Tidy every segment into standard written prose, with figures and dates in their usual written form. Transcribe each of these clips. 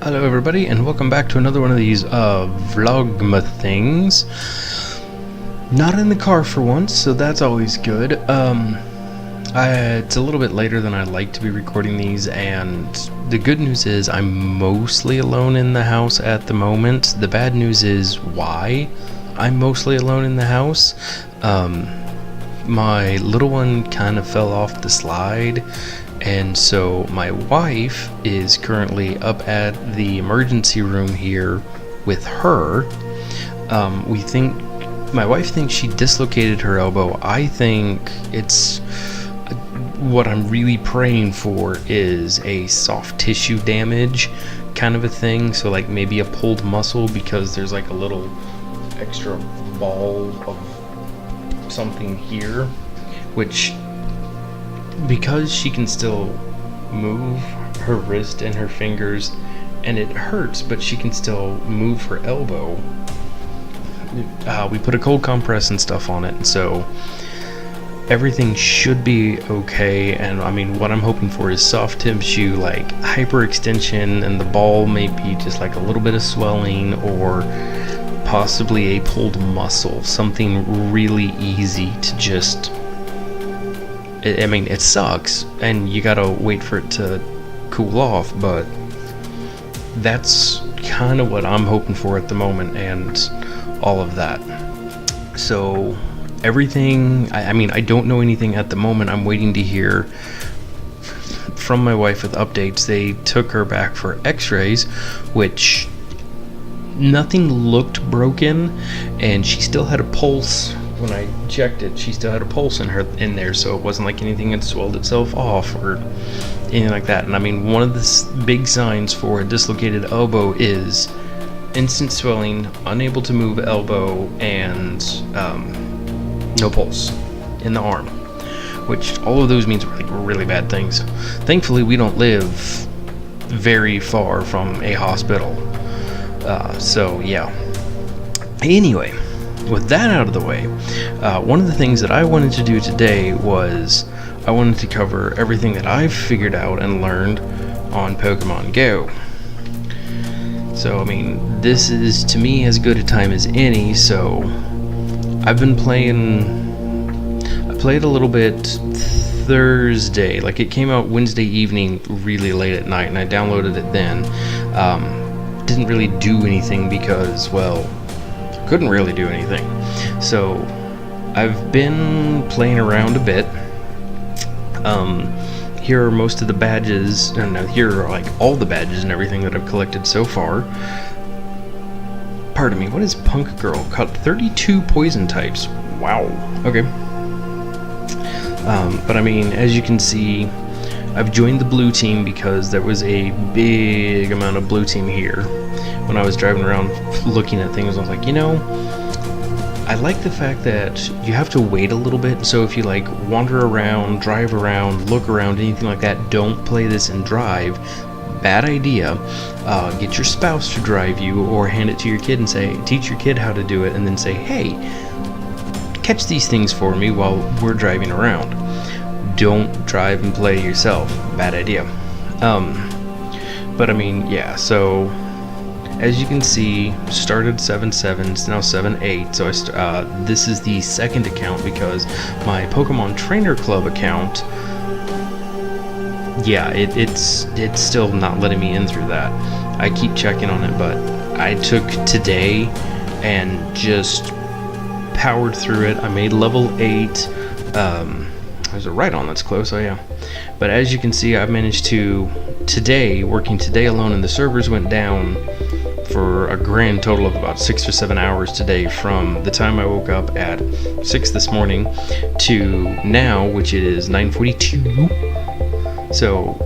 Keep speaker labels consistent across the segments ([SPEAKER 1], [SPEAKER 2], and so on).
[SPEAKER 1] Hello everybody, and welcome back to another one of these vlogma things. Not in the car for once, so that's always good. It's a little bit later than I'd like to be recording these, and the good news is I'm mostly alone in the house at the moment. The bad news is why I'm mostly alone in the house. My little one kind of fell off the slide, and so my wife is currently up at the emergency room here with her. My wife thinks she dislocated her elbow. I think it's what I'm really praying for is a soft tissue damage kind of a thing. So like maybe a pulled muscle, because there's like a little extra ball of something here, which, because she can still move her wrist and her fingers, and it hurts, but she can still move her elbow. We put a cold compress and stuff on it, so everything should be okay. And I mean, what I'm hoping for is soft tissue, like hyperextension, and the ball may be just like a little bit of swelling, or possibly a pulled muscle, something really easy to just, I mean, it sucks and you gotta wait for it to cool off, but that's kind of what I'm hoping for at the moment, and all of that. So everything, I mean, I don't know anything at the moment. I'm waiting to hear from my wife with updates. They took her back for x-rays, which nothing looked broken, and she still had a pulse. When I checked it, she still had a pulse in there, so it wasn't like anything had swelled itself off or anything like that. And I mean, one of the big signs for a dislocated elbow is instant swelling, unable to move elbow, and no pulse in the arm, which all of those means are like really bad things. Thankfully, we don't live very far from a hospital, so yeah. Anyway, with that out of the way, one of the things that I wanted to do today was I wanted to cover everything that I've figured out and learned on Pokemon Go. So, I mean, this is, to me, as good a time as any. So I've been I played a little bit Thursday, like it came out Wednesday evening really late at night, and I downloaded it then. Didn't really do anything because, well, couldn't really do anything. So I've been playing around a bit. Here are most of the badges, and here are like all the badges and everything that I've collected so far. Pardon me, what is Punk Girl? Caught 32 poison types. Wow. Okay. But I mean, as you can see, I've joined the blue team because there was a big amount of blue team here. When I was driving around looking at things, I was like, you know, I like the fact that you have to wait a little bit. So if you like wander around, drive around, look around, anything like that, don't play this and drive. Bad idea. Get your spouse to drive you, or hand it to your kid and say, teach your kid how to do it, and then say, hey, catch these things for me while we're driving around. Don't drive and play yourself. Bad idea. But I mean, yeah, so as you can see, started 7.7, it's now 7.8, so this is the second account, because my Pokemon Trainer Club account, yeah, it's still not letting me in through that. I keep checking on it, but I took today and just powered through it. I made level 8. There's a Rhydon that's close, oh yeah. But as you can see, I've managed to, working today alone, and the servers went down for a grand total of about 6 or 7 hours today, from the time I woke up at 6 this morning to now, which is 9:42. So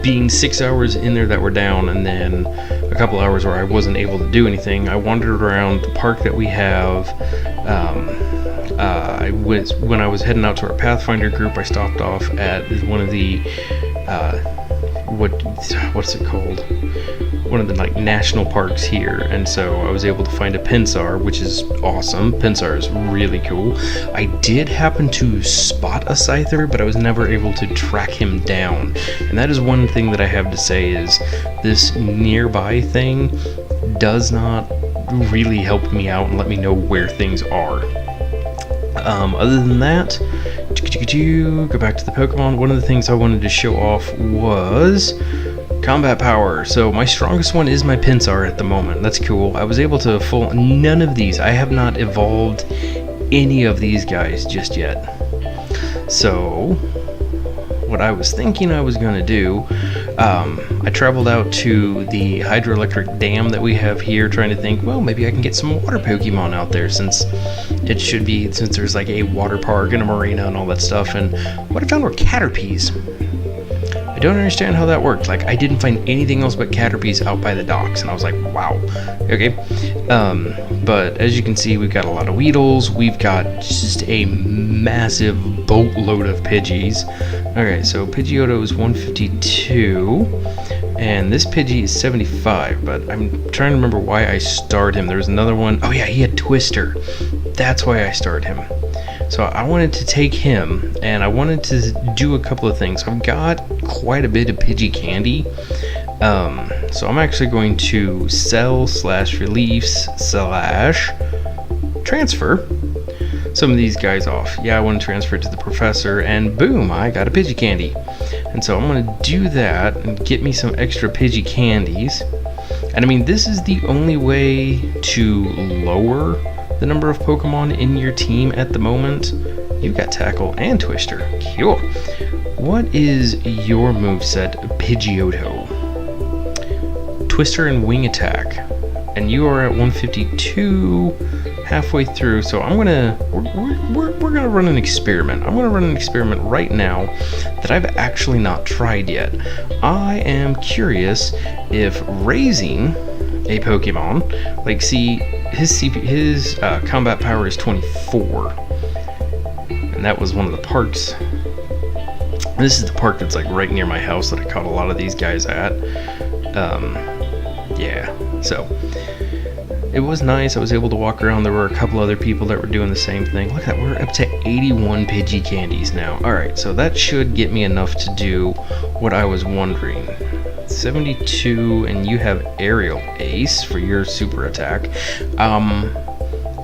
[SPEAKER 1] being 6 hours in there that were down, and then a couple hours where I wasn't able to do anything, I wandered around the park that we have. When I was heading out to our Pathfinder group, I stopped off at one of the what's it called? One of the like national parks here, and so I was able to find a Pinsar, which is awesome. Pinsar is really cool. I did happen to spot a Scyther, but I was never able to track him down. And that is one thing that I have to say is this nearby thing does not really help me out and let me know where things are. Other than that, go back to the Pokemon. One of the things I wanted to show off was combat power. So my strongest one is my Pinsar at the moment. That's cool. I was able to none of these. I have not evolved any of these guys just yet. So what I was thinking I was going to do, I traveled out to the hydroelectric dam that we have here, trying to think, well, maybe I can get some water Pokemon out there, since there's like a water park and a marina and all that stuff. And what I found were Caterpies. I don't understand how that worked. Like, I didn't find anything else but Caterpies out by the docks, and I was like, wow, okay. But as you can see, we've got a lot of Weedles. We've got just a massive boatload of Pidgeys. Okay, so Pidgeotto is 152, and this Pidgey is 75, but I'm trying to remember why I starred him. There was another one. Oh yeah, he had Twister. That's why I starred him. So I wanted to take him, and I wanted to do a couple of things. I've got quite a bit of Pidgey candy, so I'm actually going to sell / release / transfer some of these guys off. Yeah, I want to transfer it to the professor, and boom, I got a Pidgey candy. And so I'm going to do that and get me some extra Pidgey candies. And I mean, this is the only way to lower the number of Pokemon in your team at the moment. You've got Tackle and Twister. Cool. What is your moveset, Pidgeotto? Twister and Wing Attack. And you are at 152, halfway through. So we're gonna run an experiment. I'm gonna run an experiment right now that I've actually not tried yet. I am curious if raising a Pokemon, like, see, his combat power is 24, and that was one of the parks. This is the park that's like right near my house that I caught a lot of these guys at. Yeah, so it was nice. I was able to walk around. There were a couple other people that were doing the same thing. Look at that, we're up to 81 Pidgey candies now. Alright, so that should get me enough to do what I was wondering. 72, and you have Aerial Ace for your super attack.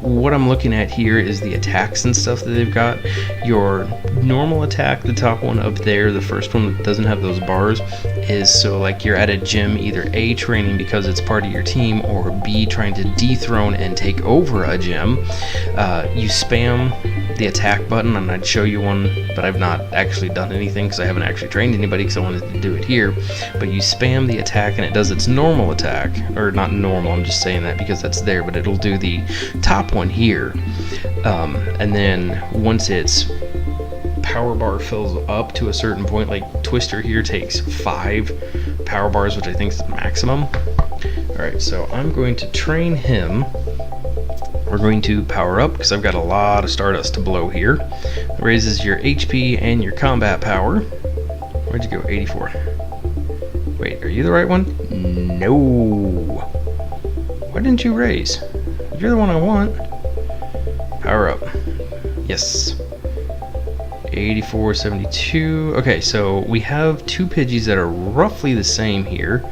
[SPEAKER 1] What I'm looking at here is the attacks and stuff that they've got. Your normal attack, the top one up there, the first one that doesn't have those bars, is so like you're at a gym, either A, training because it's part of your team, or B, trying to dethrone and take over a gym. You spam the attack button, and I'd show you one, but I've not actually done anything because I haven't actually trained anybody because I wanted to do it here. But you spam the attack and it does its normal attack, or not normal, I'm just saying that because that's there, but it'll do the top one here. And then once its power bar fills up to a certain point, like Twister here takes 5 power bars, which I think is the maximum. Alright, so I'm going to train him. We're going to power up because I've got a lot of Stardust to blow here. It raises your HP and your combat power. Where'd you go? 84. Wait, are you the right one? No. Why didn't you raise? You're the one I want. Power up. Yes. 84, 72. Okay, so we have 2 Pidgeys that are roughly the same here.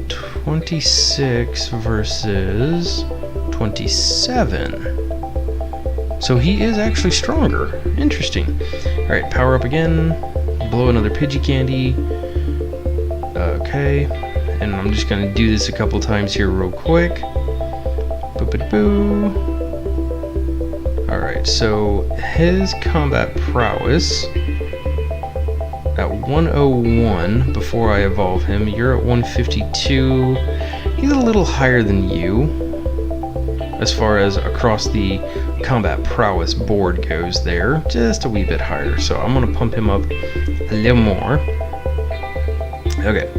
[SPEAKER 1] 26 versus 27. So he is actually stronger. Interesting. Alright, power up again. Blow another Pidgey candy. Okay. And I'm just going to do this a couple times here real quick. Boop-a-boo. Alright, so his combat prowess at 101 before I evolve him. You're at 152. He's a little higher than you as far as across the combat prowess board goes there. Just a wee bit higher. So I'm going to pump him up a little more. Okay.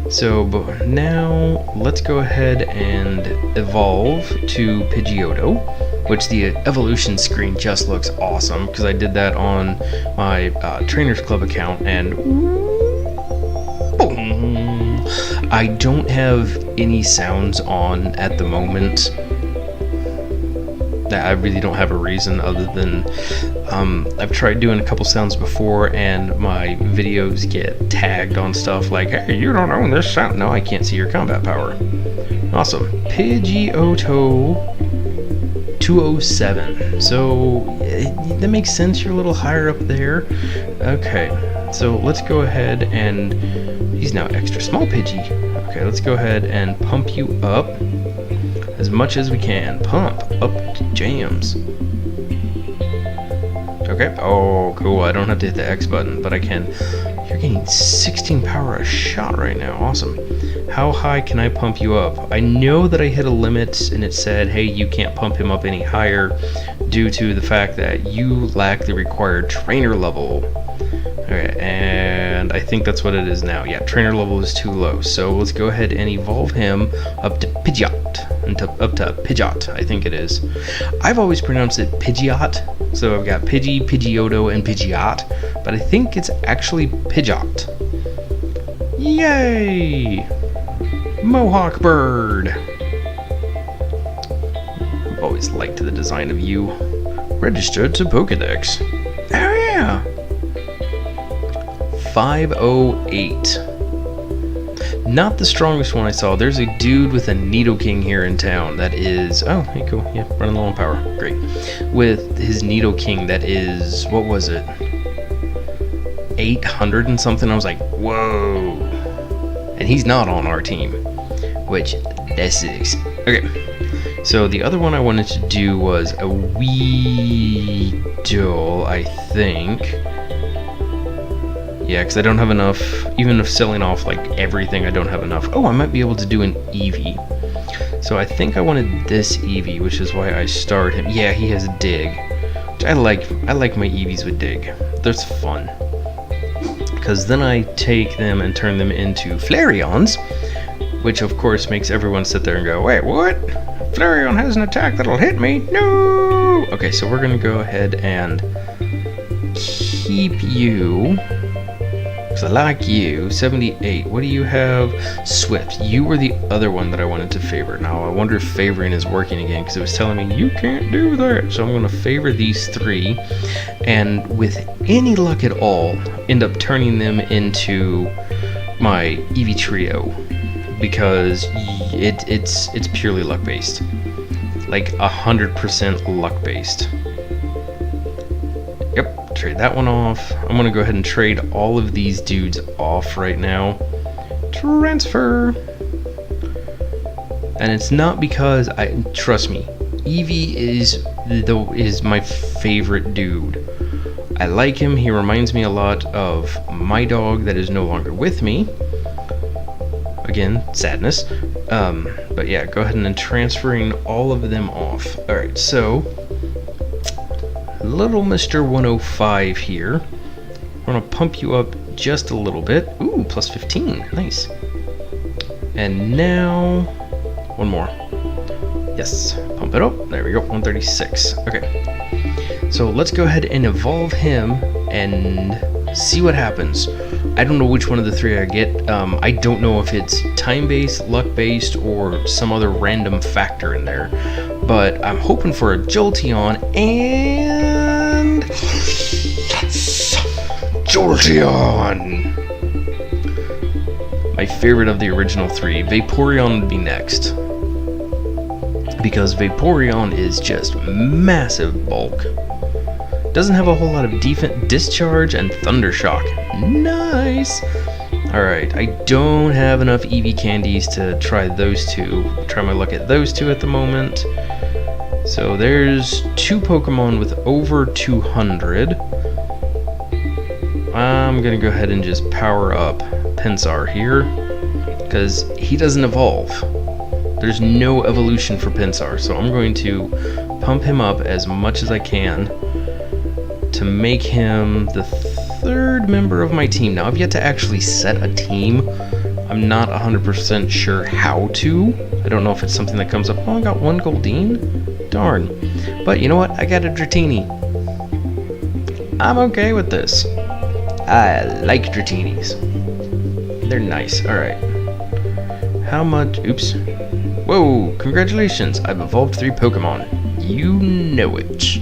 [SPEAKER 1] So now let's go ahead and evolve to Pidgeotto, which the evolution screen just looks awesome because I did that on my Trainers Club account, and I don't have any sounds on at the moment. I really don't have a reason other than I've tried doing a couple sounds before and my videos get tagged on stuff like, hey, you don't own this sound. No, I can't see your combat power. Awesome. Pidgeotto 207. So that makes sense. You're a little higher up there. Okay. So let's go ahead and he's now extra small Pidgey. Okay, let's go ahead and pump you up as much as we can. Pump up to jams. Okay. Oh, cool. I don't have to hit the X button, but I can. You're getting 16 power a shot right now. Awesome. How high can I pump you up? I know that I hit a limit and it said, hey, you can't pump him up any higher due to the fact that you lack the required trainer level. Okay, and I think that's what it is now. Yeah, trainer level is too low. So let's go ahead and evolve him up to Pidgeot. Up to Pidgeot, I think it is. I've always pronounced it Pidgeot. So I've got Pidgey, Pidgeotto, and Pidgeot. But I think it's actually Pidgeot. Yay! Mohawk bird. I've always liked the design of you. Registered to Pokedex. Oh yeah! 508. Not the strongest one I saw. There's a dude with a Nidoking here in town that is... Oh, hey, cool. Yeah, running low on power. Great. With his Nidoking that is... What was it? 800 and something? I was like, whoa. And he's not on our team. Which, that's 6. Okay. So the other one I wanted to do was a Weedle, I think. Yeah, because I don't have enough, even if selling off like everything, I don't have enough. Oh, I might be able to do an Eevee. So I think I wanted this Eevee, which is why I starred him. Yeah, he has Dig. I like my Eevees with Dig. That's fun. Because then I take them and turn them into Flareons, which of course makes everyone sit there and go, wait, what? Flareon has an attack that'll hit me? No! Okay, so we're going to go ahead and keep you... I like you. 78. What do you have? Swift. You were the other one that I wanted to favor. Now, I wonder if favoring is working again, because it was telling me, you can't do that. So I'm going to favor these 3, and with any luck at all, end up turning them into my Eevee trio, because it's purely luck-based. Like, 100% luck-based. Yep. Trade that one off. I'm gonna go ahead and trade all of these dudes off right now. Transfer. And it's not because trust me, Eevee is my favorite dude. I like him. He reminds me a lot of my dog that is no longer with me. Again, sadness. But yeah, go ahead and then transferring all of them off. All right, so. Little Mr. 105 here. We're going to pump you up just a little bit. Ooh, plus 15. Nice. And now, one more. Yes, pump it up. There we go, 136. Okay. So let's go ahead and evolve him and see what happens. I don't know which one of the 3 I get. I don't know if it's time-based, luck-based, or some other random factor in there. But I'm hoping for a Jolteon, and... Yes! Jolteon! My favorite of the original 3. Vaporeon would be next. Because Vaporeon is just massive bulk. Doesn't have a whole lot of discharge and thunder shock. Nice! Alright, I don't have enough Eevee candies to try those 2. Try my luck at those 2 at the moment. So there's 2 Pokemon with over 200. I'm gonna go ahead and just power up Pinsir here, because he doesn't evolve. There's no evolution for Pinsir, so I'm going to pump him up as much as I can to make him the 3rd member of my team. Now, I've yet to actually set a team. I'm not 100% sure how to. I don't know if it's something that comes up. Oh, I got 1 Goldeen? Darn. But you know what? I got a Dratini. I'm okay with this. I like Dratinis. They're nice. Alright. how much... Oops. Whoa, congratulations, I've evolved 3 Pokemon. You know it.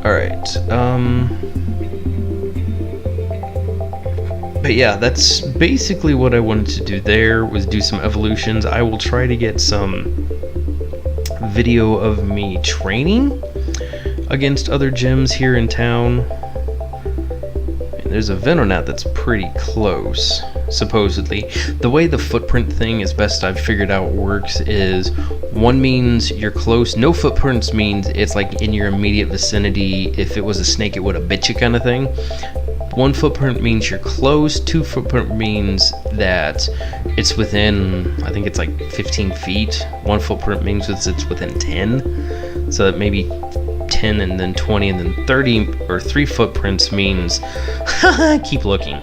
[SPEAKER 1] Alright, but yeah, that's basically what I wanted to do there, was do some evolutions. I will try to get some video of me training against other gyms here in town. And there's a Venonat that's pretty close, supposedly. The way the footprint thing is best I've figured out works is 1 means you're close, no footprints means it's like in your immediate vicinity. If it was a snake, it would have bit you kind of thing. 1 footprint means you're close, 2 footprint means that it's within, I think it's like 15 feet. 1 footprint means it's within 10. So that maybe 10 and then 20 and then 30, or 3 footprints means, keep looking.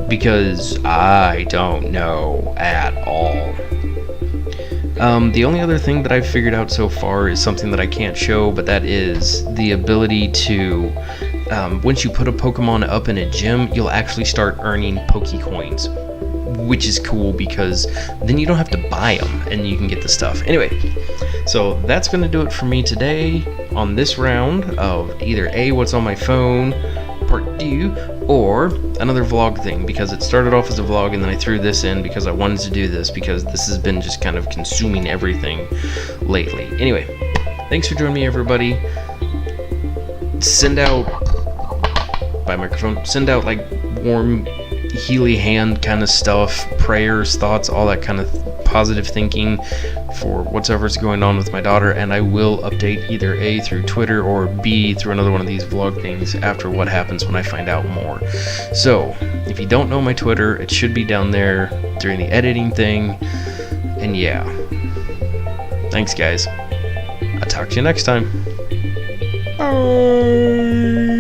[SPEAKER 1] Because I don't know at all. The only other thing that I've figured out so far is something that I can't show, but that is the ability to, once you put a Pokemon up in a gym, you'll actually start earning Pokecoins, which is cool because then you don't have to buy them and you can get the stuff. Anyway, so that's going to do it for me today on this round of either A, what's on my phone, part 2, or another vlog thing, because it started off as a vlog and then I threw this in because I wanted to do this because this has been just kind of consuming everything lately. Anyway, thanks for joining me, everybody. Send out, by microphone, send out like warm Healy hand kind of stuff, prayers, thoughts, all that kind of positive thinking for whatever's going on with my daughter, and I will update either A through Twitter or B through another one of these vlog things after what happens when I find out more. So if you don't know my Twitter, it should be down there during the editing thing. And yeah, thanks guys, I'll talk to you next time. Bye.